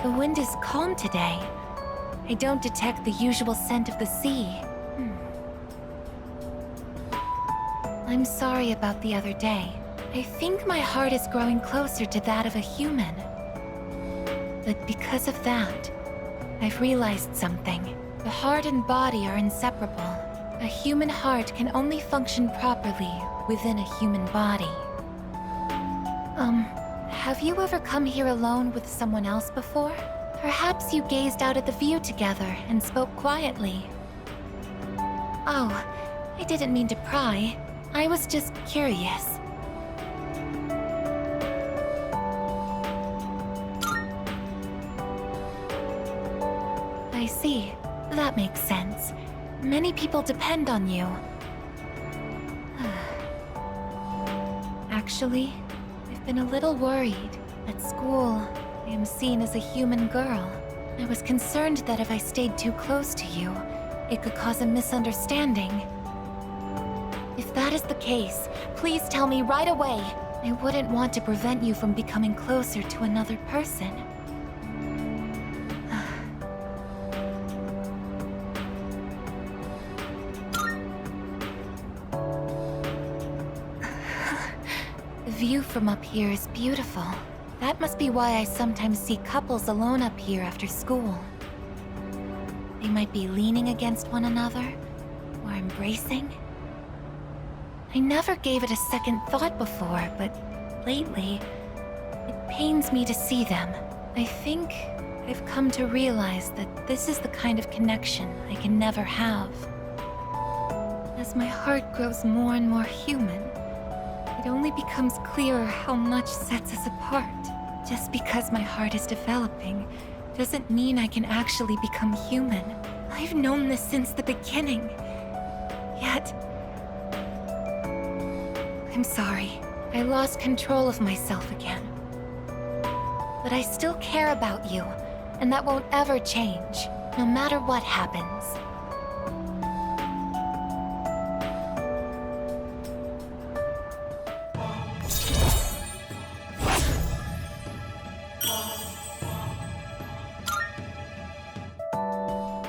The wind is calm today. I don't detect the usual scent of the sea. I'm sorry about the other day. I think my heart is growing closer to that of a human. But because of that, I've realized something. The heart and body are inseparable. A human heart can only function properly within a human body. Have you ever come here alone with someone else before? Perhaps you gazed out at the view together and spoke quietly. Oh, I didn't mean to pry. I was just curious. I see. That makes sense. Many people depend on you. Actually, I've been a little worried. At school, I am seen as a human girl. I was concerned that if I stayed too close to you, it could cause a misunderstanding. If that is the case, please tell me right away. I wouldn't want to prevent you from becoming closer to another person. The view from up here is beautiful. That must be why I sometimes see couples alone up here after school. They might be leaning against one another, or embracing. I never gave it a second thought before, but lately, it pains me to see them. I think I've come to realize that this is the kind of connection I can never have. As my heart grows more and more human, it only becomes clearer how much sets us apart. Just because my heart is developing doesn't mean I can actually become human. I've known this since the beginning. Yet, I'm sorry. I lost control of myself again. But I still care about you, and that won't ever change, no matter what happens.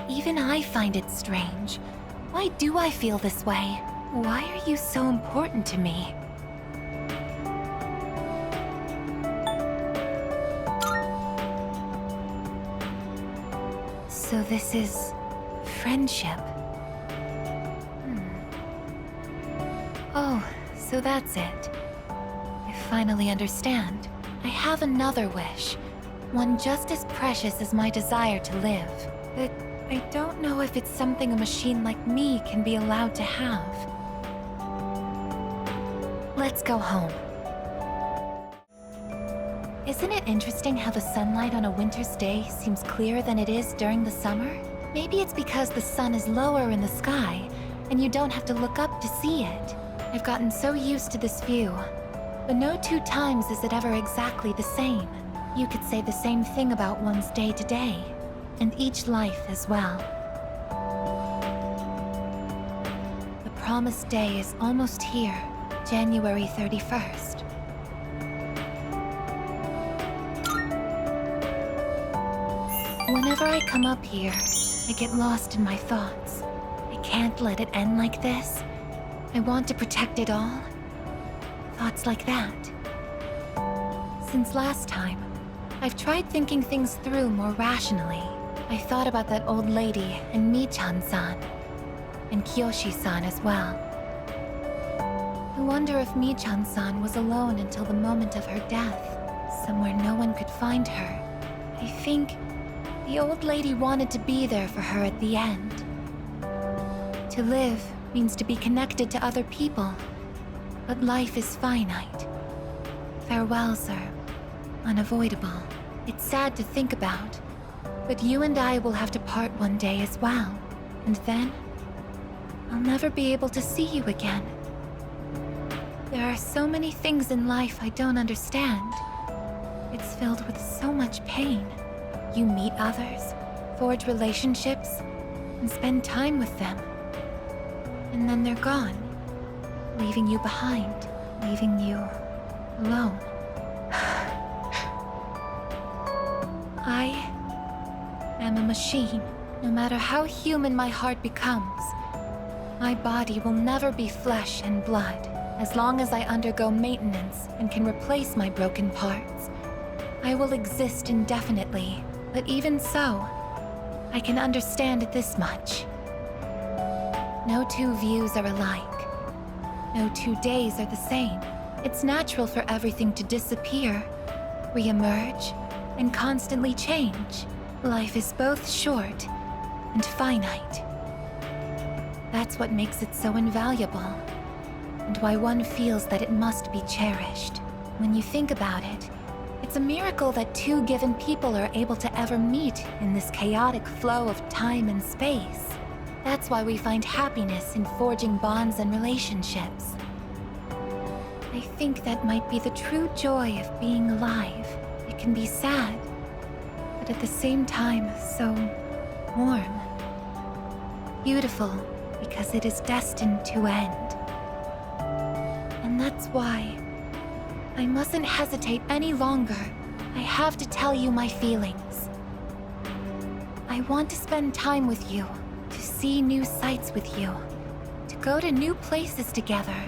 Even I find it strange. Why do I feel this way? Why are you so important to me? So this is friendship. Oh, so that's it. I finally understand. I have another wish. One just as precious as my desire to live. But I don't know if it's something a machine like me can be allowed to have. Let's go home. Isn't it interesting how the sunlight on a winter's day seems clearer than it is during the summer? Maybe it's because the sun is lower in the sky, and you don't have to look up to see it. I've gotten so used to this view, but no two times is it ever exactly the same. You could say the same thing about one's day to day, and each life as well. The promised day is almost here, January 31st. Whenever I come up here, I get lost in my thoughts. I can't let it end like this. I want to protect it all. Thoughts like that. Since last time, I've tried thinking things through more rationally. I thought about that old lady and Michan-san, and Kiyoshi-san as well. I wonder if Michan-san was alone until the moment of her death, somewhere no one could find her. I think the old lady wanted to be there for her at the end. To live means to be connected to other people, but life is finite. Farewells are unavoidable. It's sad to think about, but you and I will have to part one day as well, and then I'll never be able to see you again. There are so many things in life I don't understand. It's filled with so much pain. You meet others, forge relationships, and spend time with them. And then they're gone, leaving you behind, leaving you alone. I am a machine. No matter how human my heart becomes, my body will never be flesh and blood. As long as I undergo maintenance and can replace my broken parts, I will exist indefinitely. But even so, I can understand this much. No two views are alike. No 2 days are the same. It's natural for everything to disappear, re-emerge, and constantly change. Life is both short and finite. That's what makes it so invaluable, and why one feels that it must be cherished. When you think about it, it's a miracle that 2 given people are able to ever meet in this chaotic flow of time and space. That's why we find happiness in forging bonds and relationships. I think that might be the true joy of being alive. It can be sad, but at the same time, so warm. Beautiful, because it is destined to end. And that's why I mustn't hesitate any longer. I have to tell you my feelings. I want to spend time with you, to see new sights with you, to go to new places together,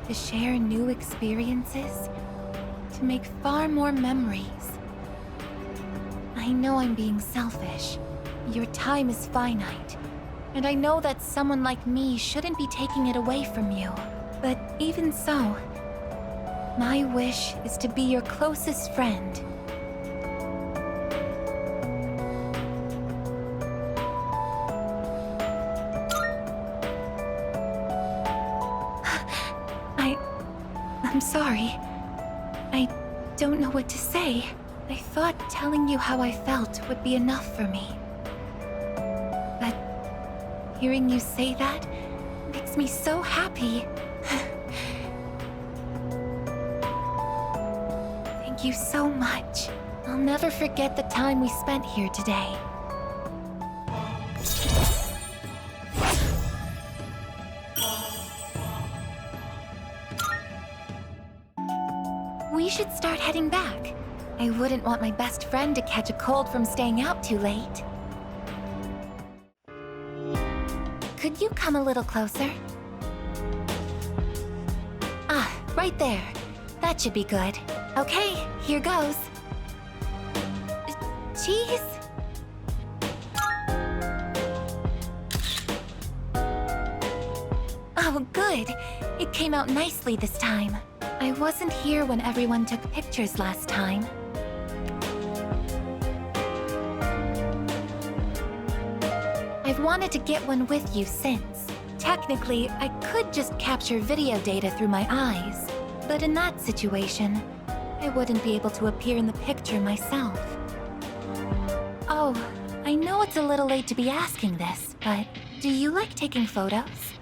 to share new experiences, to make far more memories. I know I'm being selfish. Your time is finite, and I know that someone like me shouldn't be taking it away from you. But even so, my wish is to be your closest friend. I'm sorry. I don't know what to say. I thought telling you how I felt would be enough for me. But hearing you say that makes me so happy. Thank you so much. I'll never forget the time we spent here today. We should start heading back. I wouldn't want my best friend to catch a cold from staying out too late. Could you come a little closer? Ah, right there. That should be good. Okay, here goes. Cheese? Oh, good. It came out nicely this time. I wasn't here when everyone took pictures last time. I've wanted to get one with you since. Technically, I could just capture video data through my eyes, but in that situation, I wouldn't be able to appear in the picture myself. Oh, I know it's a little late to be asking this, but do you like taking photos?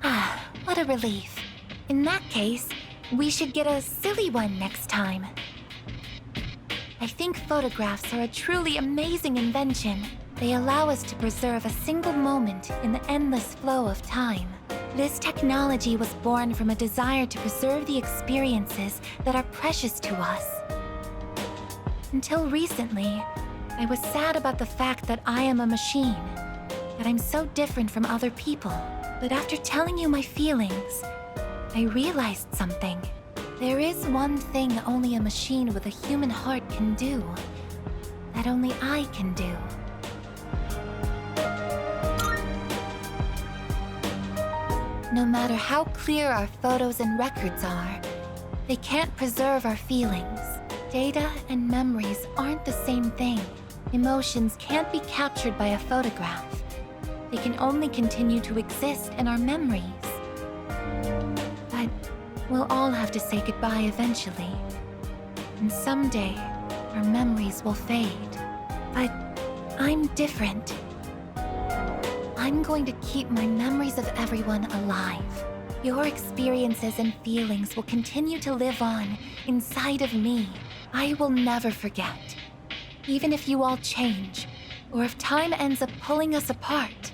Ah, what a relief. In that case, we should get a silly one next time. I think photographs are a truly amazing invention. They allow us to preserve a single moment in the endless flow of time. This technology was born from a desire to preserve the experiences that are precious to us. Until recently, I was sad about the fact that I am a machine, that I'm so different from other people. But after telling you my feelings, I realized something. There is one thing only a machine with a human heart can do, that only I can do. No matter how clear our photos and records are, they can't preserve our feelings. Data and memories aren't the same thing. Emotions can't be captured by a photograph. They can only continue to exist in our memories. But we'll all have to say goodbye eventually. And someday, our memories will fade. But I'm different. I'm going to keep my memories of everyone alive. Your experiences and feelings will continue to live on inside of me. I will never forget. Even if you all change, or if time ends up pulling us apart.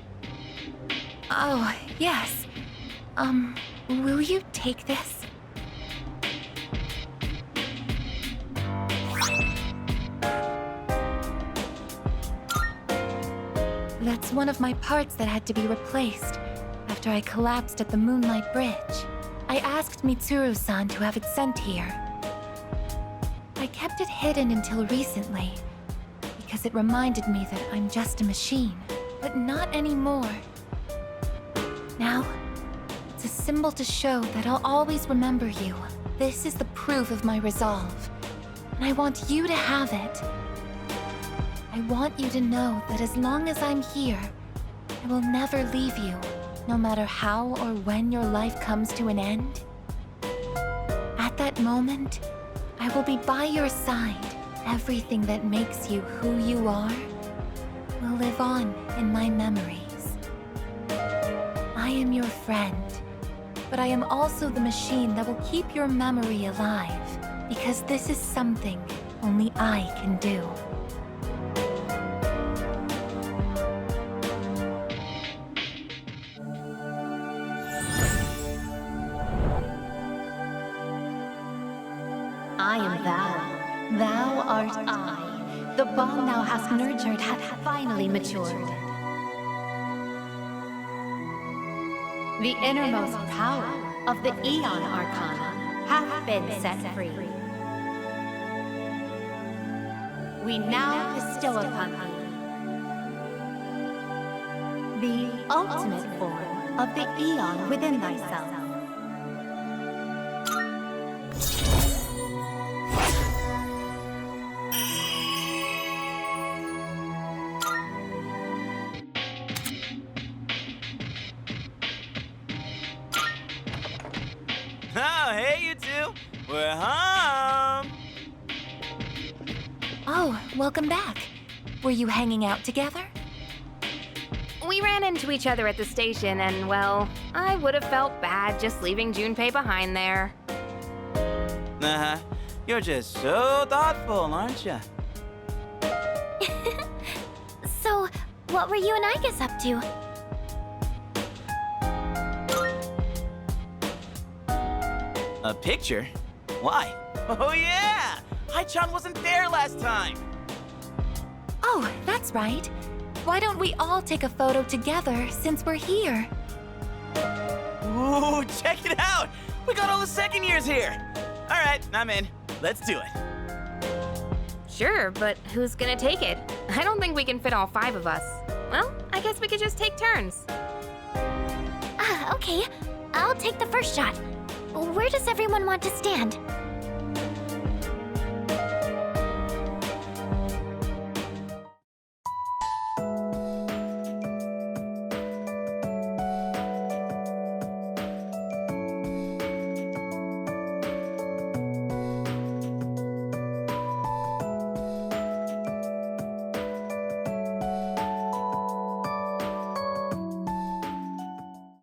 Oh, yes. Will you take this? was one of my parts that had to be replaced after I collapsed at the Moonlight Bridge. I asked Mitsuru-san to have it sent here. I kept it hidden until recently, because it reminded me that I'm just a machine, but not anymore. Now, it's a symbol to show that I'll always remember you. This is the proof of my resolve, and I want you to have it. I want you to know that as long as I'm here, I will never leave you, no matter how or when your life comes to an end. At that moment, I will be by your side. Everything that makes you who you are will live on in my memories. I am your friend, but I am also the machine that will keep your memory alive, because this is something only I can do. I am thou. Thou art I. The bond thou hast nurtured hath finally matured. The innermost power of the Aeon Arcana hath been set free. We now bestow upon thee the ultimate form of the Aeon within thyself. Oh, hey, you two. We're home. Oh, welcome back. Were you hanging out together? We ran into each other at the station, and well, I would have felt bad just leaving Junpei behind there. Uh-huh. You're just so thoughtful, aren't you? So, what were you and Aigis up to? A picture? Why? Oh, yeah! Hai-chan wasn't there last time! Oh, that's right. Why don't we all take a photo together since we're here? Ooh, check it out! We got all the second years here! Alright, I'm in. Let's do it. Sure, but who's gonna take it? I don't think we can fit all 5 of us. Well, I guess we could just take turns. Okay. I'll take the first shot. Where does everyone want to stand?